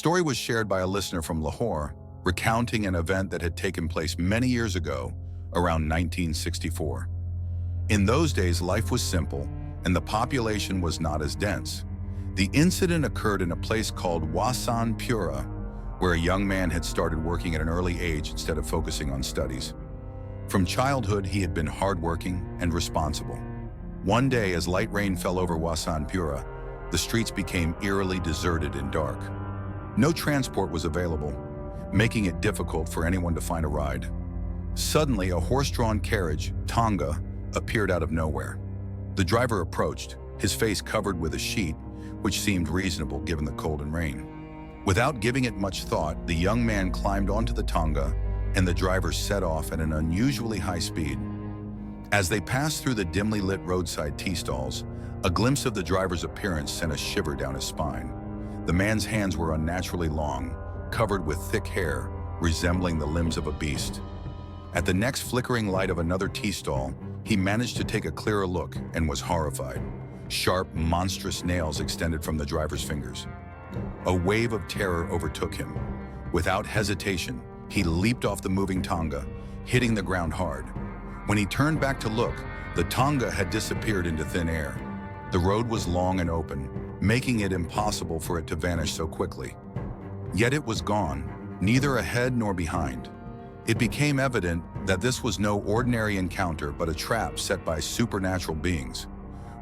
story was shared by a listener from Lahore, recounting an event that had taken place many years ago, around 1964. In those days, life was simple, and the population was not as dense. The incident occurred in a place called Wasanpura, where a young man had started working at an early age instead of focusing on studies. From childhood, he had been hardworking and responsible. One day, as light rain fell over Wasanpura, the streets became eerily deserted and dark. No transport was available, making it difficult for anyone to find a ride. Suddenly, a horse-drawn carriage, Tangay, appeared out of nowhere. The driver approached, his face covered with a sheet, which seemed reasonable given the cold and rain. Without giving it much thought, the young man climbed onto the Tangay, and the driver set off at an unusually high speed. As they passed through the dimly lit roadside tea stalls, a glimpse of the driver's appearance sent a shiver down his spine. The man's hands were unnaturally long, covered with thick hair, resembling the limbs of a beast. At the next flickering light of another tea stall, he managed to take a clearer look and was horrified. Sharp, monstrous nails extended from the driver's fingers. A wave of terror overtook him. Without hesitation, he leaped off the moving Tangay, hitting the ground hard. When he turned back to look, the Tangay had disappeared into thin air. The road was long and open, making it impossible for it to vanish so quickly. Yet it was gone, neither ahead nor behind. It became evident that this was no ordinary encounter but a trap set by supernatural beings.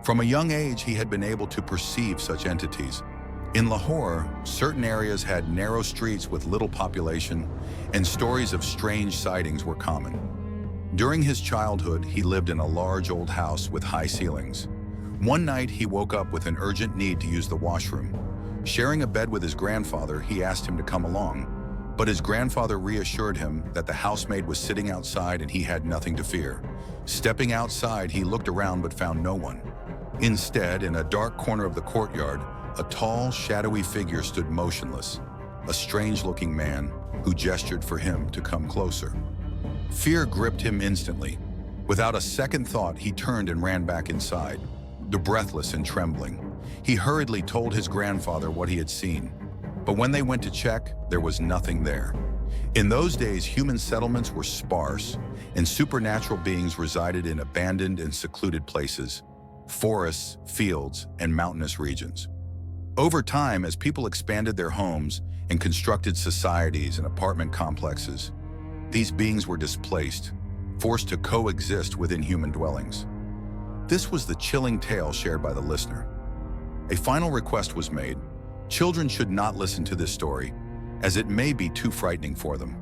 From a young age, he had been able to perceive such entities. In Lahore, certain areas had narrow streets with little population, and stories of strange sightings were common. During his childhood, he lived in a large old house with high ceilings. One night, he woke up with an urgent need to use the washroom. Sharing a bed with his grandfather, he asked him to come along, but his grandfather reassured him that the housemaid was sitting outside and he had nothing to fear. Stepping outside, he looked around but found no one. Instead, in a dark corner of the courtyard, a tall, shadowy figure stood motionless, a strange-looking man who gestured for him to come closer. Fear gripped him instantly. Without a second thought, he turned and ran back inside, breathless and trembling. He hurriedly told his grandfather what he had seen, but when they went to check, there was nothing there. In those days, human settlements were sparse, and supernatural beings resided in abandoned and secluded places, forests, fields, and mountainous regions. Over time, as people expanded their homes and constructed societies and apartment complexes, these beings were displaced, forced to coexist within human dwellings. This was the chilling tale shared by the listener. A final request was made. Children should not listen to this story, as it may be too frightening for them.